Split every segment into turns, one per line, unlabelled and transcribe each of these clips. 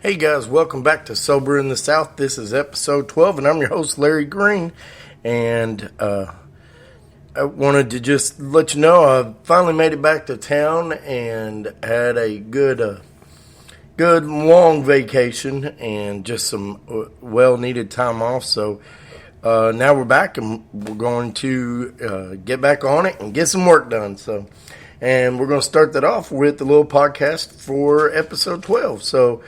Hey guys, welcome back to Sober in the South. This is episode 12, and I'm your host, Larry Green. And I wanted to just let you know I finally made it back to town and had a good long vacation and just some well-needed time off. So now we're back, and we're going to get back on it and get some work done. And we're going to start that off with the little podcast for episode 12. So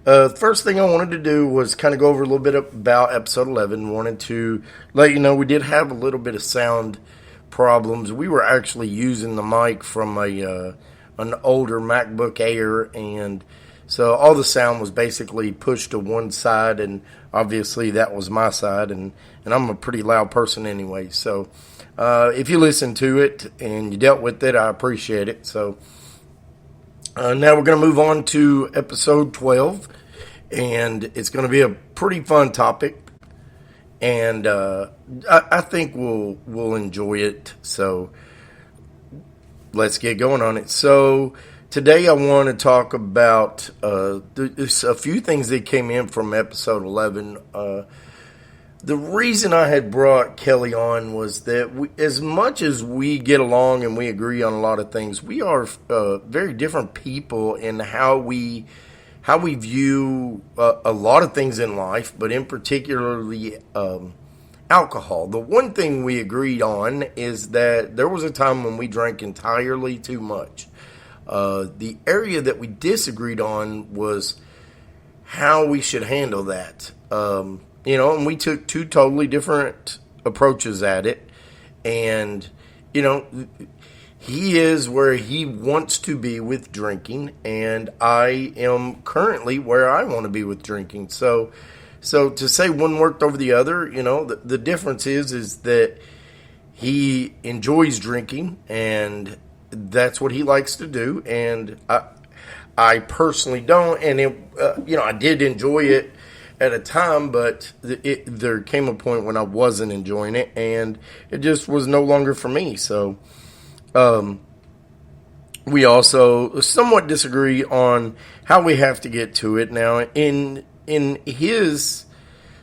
the first thing I wanted to do was kind of go over a little bit about episode 11. Wanted to let you know we did have a little bit of sound problems. We were actually using the mic from an older MacBook Air, and so all the sound was basically pushed to one side, and obviously that was my side, and I'm a pretty loud person anyway. So if you listen to it and you dealt with it, I appreciate it. So now we're going to move on to episode 12, and it's going to be a pretty fun topic, and I think we'll enjoy it. So let's get going on it. So today I want to talk about there's a few things that came in from episode 11. The reason I had brought Kelly on was that as much as we get along and we agree on a lot of things, we are very different people in how we view a lot of things in life, but in particularly alcohol. The one thing we agreed on is that there was a time when we drank entirely too much. The area that we disagreed on was how we should handle that. And we took two totally different approaches at it. And, he is where he wants to be with drinking, and I am currently where I want to be with drinking. So to say one worked over the other, the difference is that he enjoys drinking, and that's what he likes to do. And I personally don't. And I did enjoy it at a time, but there came a point when I wasn't enjoying it, and it just was no longer for me. So we also somewhat disagree on how we have to get to it. Now, in his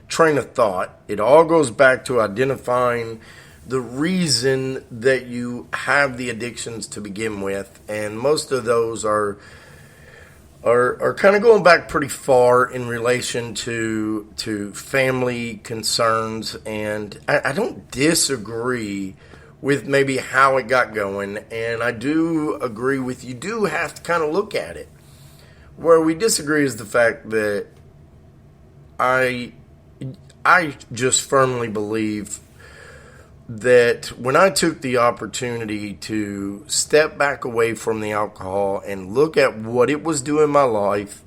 train of thought, it all goes back to identifying the reason that you have the addictions to begin with, and most of those are kind of going back pretty far in relation to family concerns, and I don't disagree with maybe how it got going, and I do agree with you do have to kind of look at it. Where we disagree is the fact that I just firmly believe that when I took the opportunity to step back away from the alcohol and look at what it was doing in my life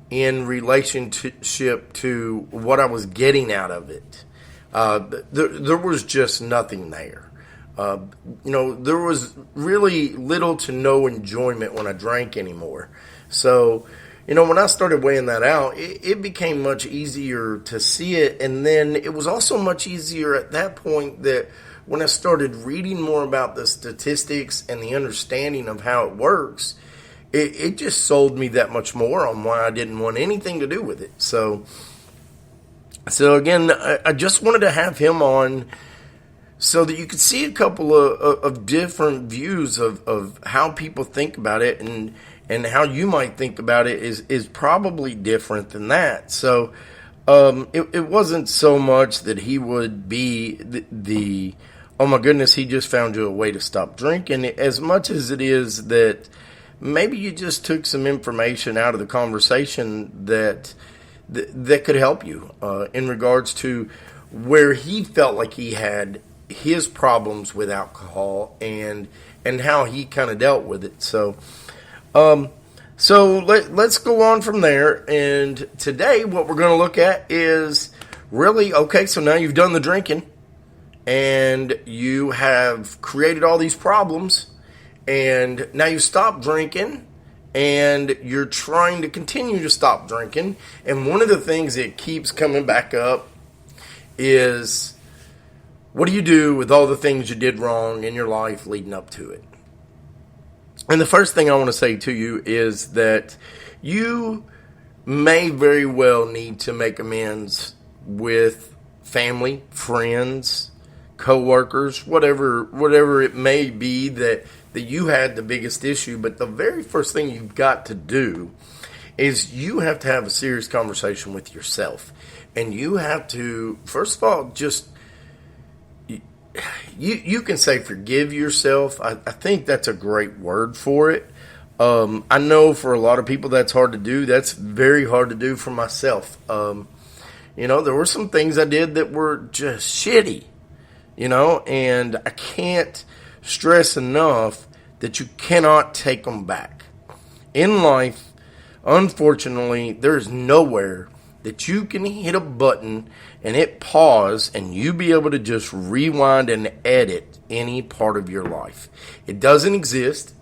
in relationship to what I was getting out of it, there was just nothing there. There was really little to no enjoyment when I drank anymore. So, when I started weighing that out, it became much easier to see it. And then it was also much easier at that point that when I started reading more about the statistics and the understanding of how it works, it just sold me that much more on why I didn't want anything to do with it. So again, I just wanted to have him on so that you could see a couple of different views of how people think about it, and how you might think about it is probably different than that. So it wasn't so much that he would be the oh my goodness, he just found you a way to stop drinking, as much as it is that maybe you just took some information out of the conversation that could help you in regards to where he felt like he had his problems with alcohol and how he kind of dealt with it. So let's go on from there. And today what we're going to look at is really, okay, so now you've done the drinking and you have created all these problems, and now you stop drinking and you're trying to continue to stop drinking. And one of the things that keeps coming back up is, what do you do with all the things you did wrong in your life leading up to it? And the first thing I want to say to you is that you may very well need to make amends with family, friends, co-workers, whatever it may be that you had the biggest issue. But the very first thing you've got to do is you have to have a serious conversation with yourself. And you have to, first of all, just, you can say forgive yourself. I think that's a great word for it. I know for a lot of people that's hard to do. That's very hard to do for myself. There were some things I did that were just shitty, and I can't stress enough that you cannot take them back. In life, unfortunately, there's nowhere that you can hit a button and it pause and you be able to just rewind and edit any part of your life. It doesn't exist.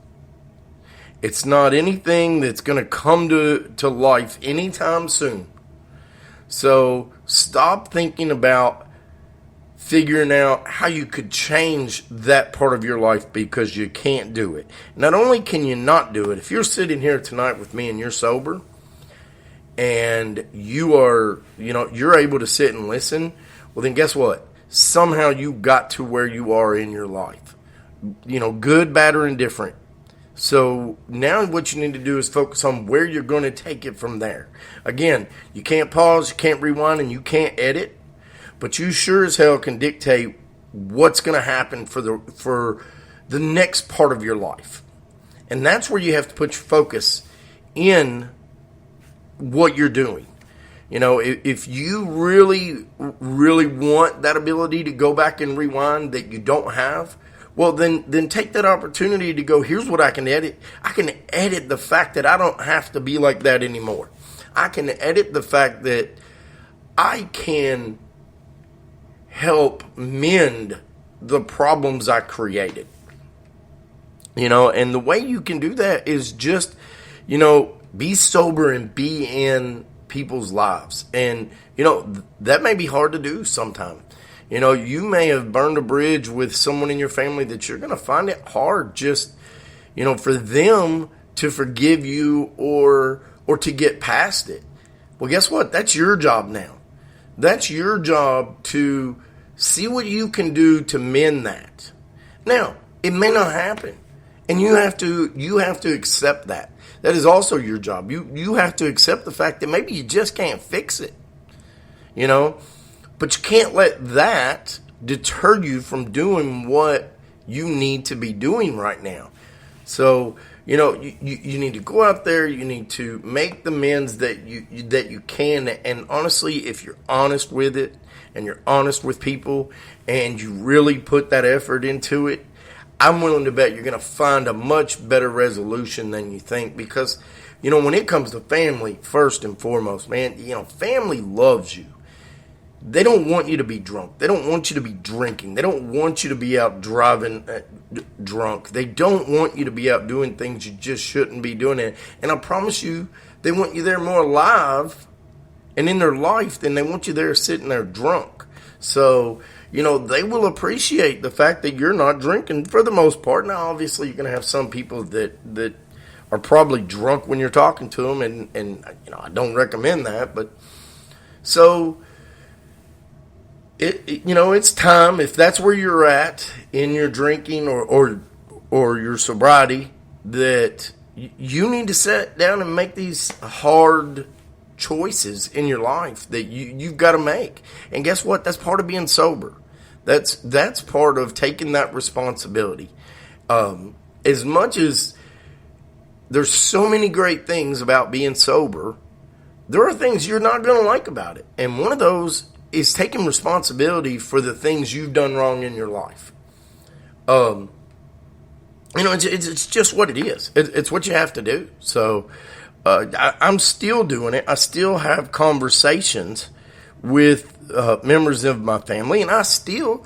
It's not anything that's going to come to life anytime soon. So stop thinking about figuring out how you could change that part of your life, because you can't do it. Not only can you not do it, if you're sitting here tonight with me and you're sober and you're able to sit and listen, well then guess what? Somehow you got to where you are in your life. Good, bad, or indifferent. So now what you need to do is focus on where you're going to take it from there. Again, you can't pause, you can't rewind, and you can't edit, but you sure as hell can dictate what's going to happen for the next part of your life. And that's where you have to put your focus in what you're doing. If you really, really want that ability to go back and rewind that you don't have, well, then take that opportunity to go, here's what I can edit. I can edit the fact that I don't have to be like that anymore. I can edit the fact that I can help mend the problems I created. And the way you can do that is just, be sober and be in people's lives. And, that may be hard to do sometimes. You may have burned a bridge with someone in your family that you're going to find it hard just, for them to forgive you or to get past it. Well, guess what? That's your job now. That's your job to see what you can do to mend that. Now, it may not happen, and you have to accept that. That is also your job. You have to accept the fact that maybe you just can't fix it. But you can't let that deter you from doing what you need to be doing right now. So, you need to go out there. You need to make the amends that you can. And honestly, if you're honest with it and you're honest with people and you really put that effort into it, I'm willing to bet you're going to find a much better resolution than you think. Because, when it comes to family, first and foremost, man, family loves you. They don't want you to be drunk. They don't want you to be drinking. They don't want you to be out driving drunk. They don't want you to be out doing things you just shouldn't be doing. And I promise you, they want you there more alive and in their life than they want you there sitting there drunk. So, they will appreciate the fact that you're not drinking for the most part. Now, obviously, you're going to have some people that are probably drunk when you're talking to them, and I don't recommend that. But so it's time, if that's where you're at in your drinking or your sobriety, that you need to sit down and make these hard choices in your life that you've got to make. And guess what? That's part of being sober. That's part of taking that responsibility. As much as there's so many great things about being sober, there are things you're not going to like about it. And one of those is taking responsibility for the things you've done wrong in your life. It's just what it is. It's what you have to do. So I'm still doing it. I still have conversations with members of my family, and I still,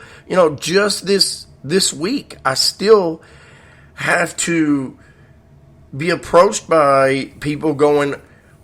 just this week, I still have to be approached by people going,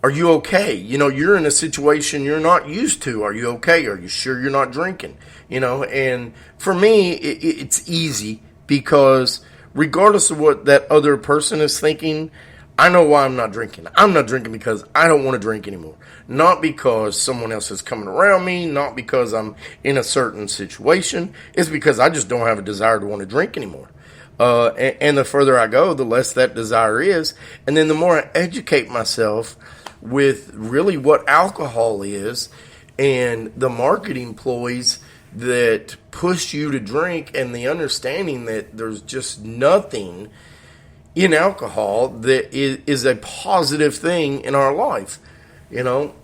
are you okay? You're in a situation you're not used to. Are you okay? Are you sure you're not drinking? And for me, it's easy because regardless of what that other person is thinking, I know why I'm not drinking. I'm not drinking because I don't want to drink anymore. Not because someone else is coming around me, not because I'm in a certain situation. It's because I just don't have a desire to want to drink anymore. And the further I go, the less that desire is. And then the more I educate myself with really what alcohol is and the marketing ploys that push you to drink, and the understanding that there's just nothing in alcohol that is a positive thing in our life,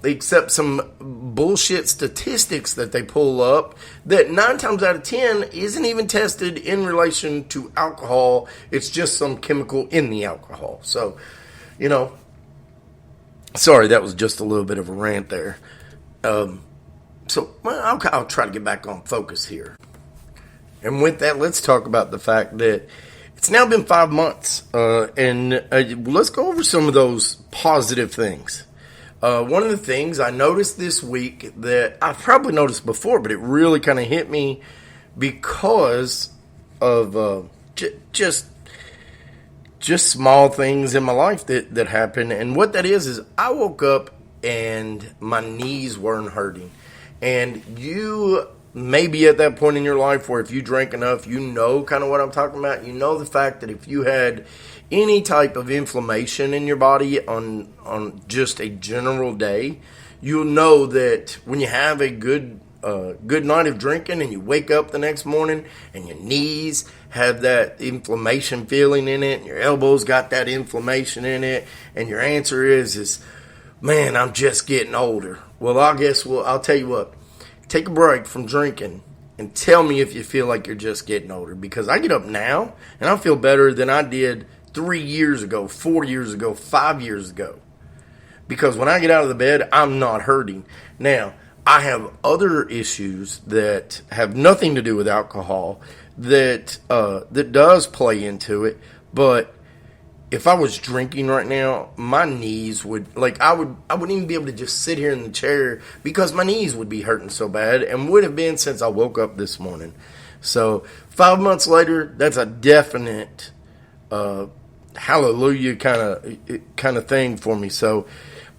except some bullshit statistics that they pull up that 9 times out of 10 isn't even tested in relation to alcohol. It's just some chemical in the alcohol. So, sorry, that was just a little bit of a rant there. I'll try to get back on focus here. And with that, let's talk about the fact that it's now been 5 months, and let's go over some of those positive things. One of the things I noticed this week that I've probably noticed before, but it really kind of hit me because of just small things in my life that happened. And what that is I woke up and my knees weren't hurting. And you may be at that point in your life where if you drank enough, kind of what I'm talking about. The fact that if you had any type of inflammation in your body on just a general day, you'll know that when you have a good night of drinking and you wake up the next morning and your knees have that inflammation feeling in it and your elbows got that inflammation in it, and your answer is man, I'm just getting older. Well, I'll tell you what. Take a break from drinking and tell me if you feel like you're just getting older. Because I get up now and I feel better than I did 3 years ago, 4 years ago, 5 years ago. Because when I get out of the bed, I'm not hurting. Now, I have other issues that have nothing to do with alcohol that does play into it, but if I was drinking right now, my knees would, I wouldn't even be able to just sit here in the chair because my knees would be hurting so bad, and would have been since I woke up this morning. So 5 months later, that's a definite hallelujah kind of thing for me. So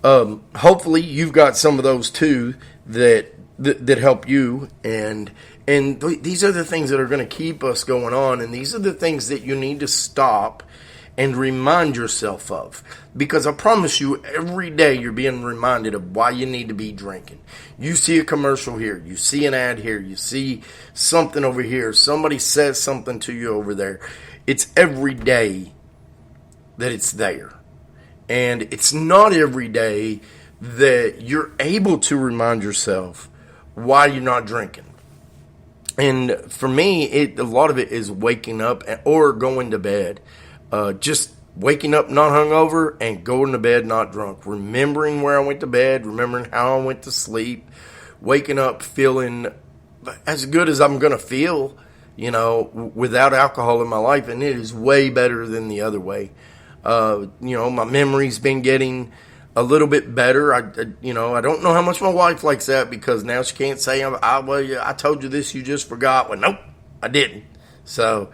hopefully you've got some of those too that help you, and these are the things that are going to keep us going on, and these are the things that you need to stop and remind yourself of. Because I promise you, every day you're being reminded of why you need to be drinking. You see a commercial here, you see an ad here, you see something over here, somebody says something to you over there. It's every day that it's there. And it's not every day that you're able to remind yourself why you're not drinking. And for me, a lot of it is waking up or going to bed. Just waking up not hungover and going to bed not drunk. Remembering where I went to bed, remembering how I went to sleep, waking up feeling as good as I'm going to feel, without alcohol in my life. And it is way better than the other way. My memory's been getting a little bit better. I don't know how much my wife likes that, because now she can't say, I told you this, you just forgot. Well, nope, I didn't. So,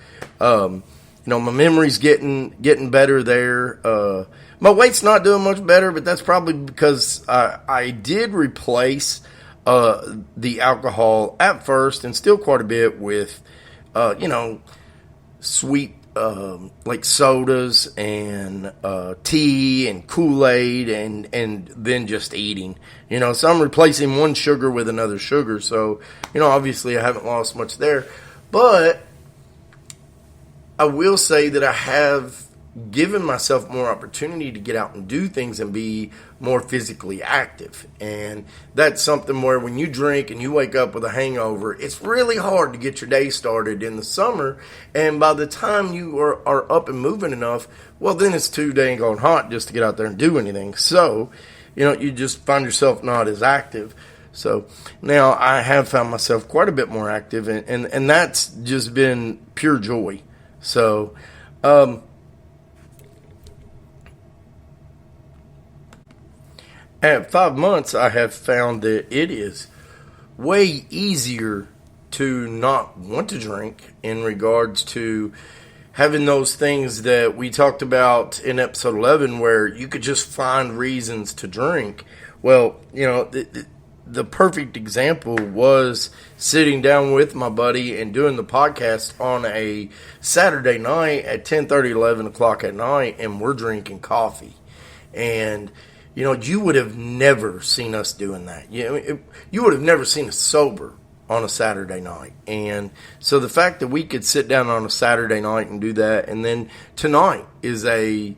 my memory's getting better there. My weight's not doing much better, but that's probably because I did replace the alcohol at first, and still quite a bit, with sweet like sodas and tea and Kool-Aid, and then just eating. So I'm replacing one sugar with another sugar. So obviously I haven't lost much there, but I will say that I have given myself more opportunity to get out and do things and be more physically active. And that's something where when you drink and you wake up with a hangover, it's really hard to get your day started in the summer. And by the time you are up and moving enough, well, then it's too dang on hot just to get out there and do anything. So, you just find yourself not as active. So now I have found myself quite a bit more active, and that's just been pure joy. So, at 5 months, I have found that it is way easier to not want to drink in regards to having those things that we talked about in episode 11 where you could just find reasons to drink. Well, the perfect example was sitting down with my buddy and doing the podcast on a Saturday night at 10:30, 11 o'clock at night, and we're drinking coffee. And, you would have never seen us doing that. You would have never seen us sober on a Saturday night. And so the fact that we could sit down on a Saturday night and do that, and then tonight is I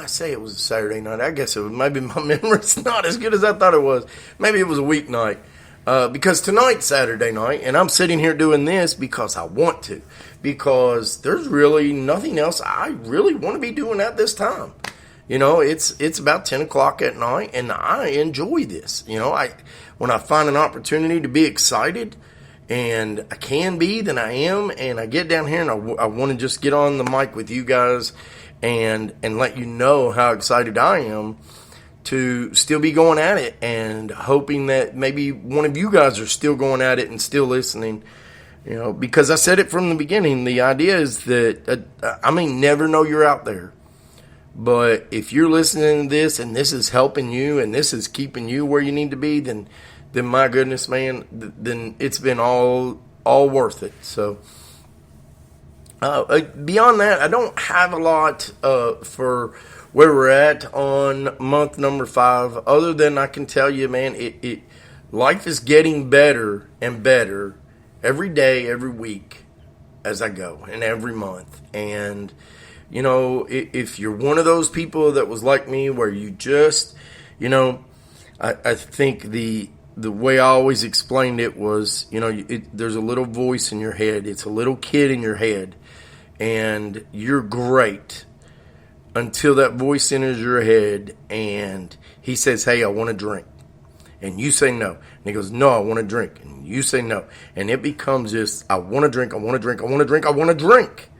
say it was a Saturday night. I guess it was, maybe my memory's not as good as I thought it was. Maybe it was a weeknight. Because tonight's Saturday night, and I'm sitting here doing this because I want to. Because there's really nothing else I really want to be doing at this time. It's about 10 o'clock at night, and I enjoy this. When I find an opportunity to be excited, and I can be, then I am, and I get down here and I want to just get on the mic with you guys and let you know how excited I am to still be going at it, and hoping that maybe one of you guys are still going at it and still listening. Because I said it from the beginning, the idea is that I may never know you're out there. But if you're listening to this and this is helping you and this is keeping you where you need to be, then my goodness, man, then it's been all worth it. So beyond that, I don't have a lot for where we're at on month number 5, other than I can tell you, man, life is getting better and better every day, every week as I go, and every month. And if you're one of those people that was like me, where you just, I think the way I always explained it was, there's a little voice in your head. It's a little kid in your head, and you're great until that voice enters your head and he says, hey, I want to drink. And you say no. And he goes, no, I want to drink. And you say no. And it becomes just, I want to drink, I want to drink, I want to drink, I want to drink.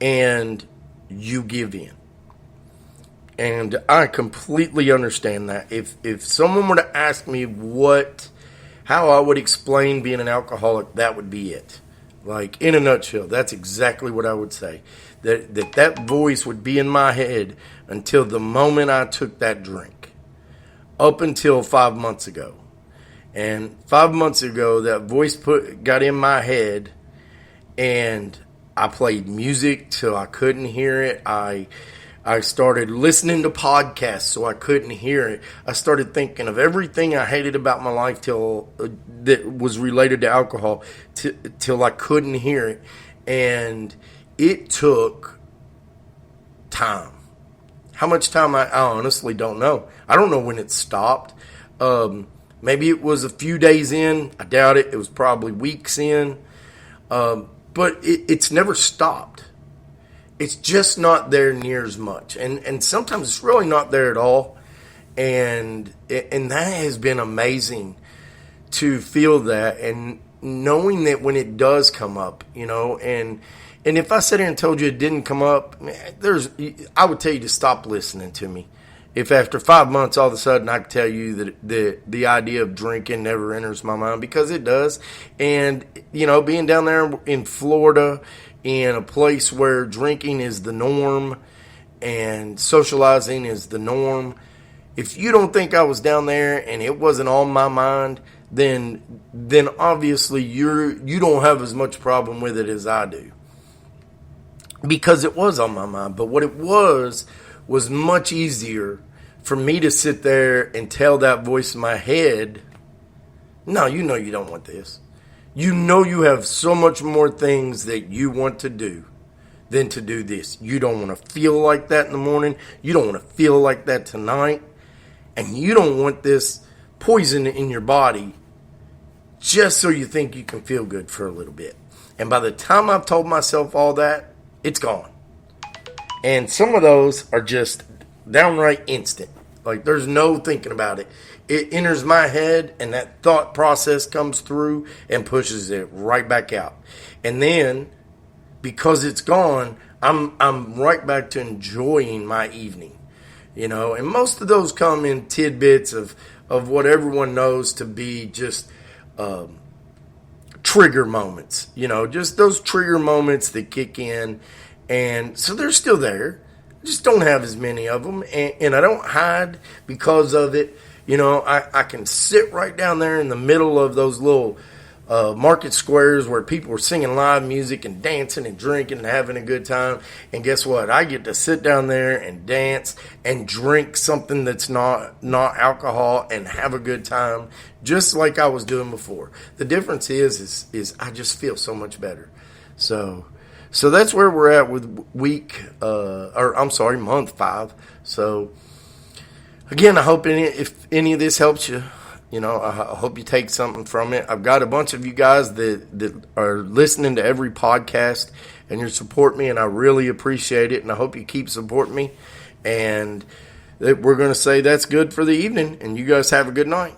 And you give in. And I completely understand that. If someone were to ask me how I would explain being an alcoholic, that would be it. Like, in a nutshell, that's exactly what I would say. That voice would be in my head until the moment I took that drink. Up until 5 months ago. And 5 months ago, that voice got in my head, and I played music till I couldn't hear it. I started listening to podcasts so I couldn't hear it. I started thinking of everything I hated about my life that was related to alcohol till I couldn't hear it. And it took time. How much time, I honestly don't know. I don't know when it stopped. Maybe it was a few days in. I doubt it. It was probably weeks in. But it's never stopped. It's just not there near as much. And sometimes it's really not there at all. And that has been amazing to feel that, and knowing that when it does come up, and if I sat here and told you it didn't come up, I would tell you to stop listening to me. If after 5 months, all of a sudden, I could tell you that the idea of drinking never enters my mind, because it does. And, being down there in Florida, in a place where drinking is the norm and socializing is the norm, if you don't think I was down there and it wasn't on my mind, then obviously you don't have as much problem with it as I do. Because it was on my mind. But what it was much easier for me to sit there and tell that voice in my head, no, you don't want this. You have so much more things that you want to do than to do this. You don't want to feel like that in the morning. You don't want to feel like that tonight. And you don't want this poison in your body just so you think you can feel good for a little bit. And by the time I've told myself all that, it's gone. And some of those are just downright instant. Like, there's no thinking about it. It enters my head, and that thought process comes through and pushes it right back out. And then, because it's gone, I'm right back to enjoying my evening. And most of those come in tidbits of what everyone knows to be just trigger moments, just those trigger moments that kick in. And so they're still there. I just don't have as many of them. And I don't hide because of it. I can sit right down there in the middle of those little market squares where people are singing live music and dancing and drinking and having a good time. And guess what? I get to sit down there and dance and drink something that's not alcohol and have a good time, just like I was doing before. The difference is I just feel so much better. So that's where we're at with month 5. So again, I hope if any of this helps you. I hope you take something from it. I've got a bunch of you guys that are listening to every podcast, and you support me, and I really appreciate it, and I hope you keep supporting me. And we're going to say that's good for the evening, and you guys have a good night.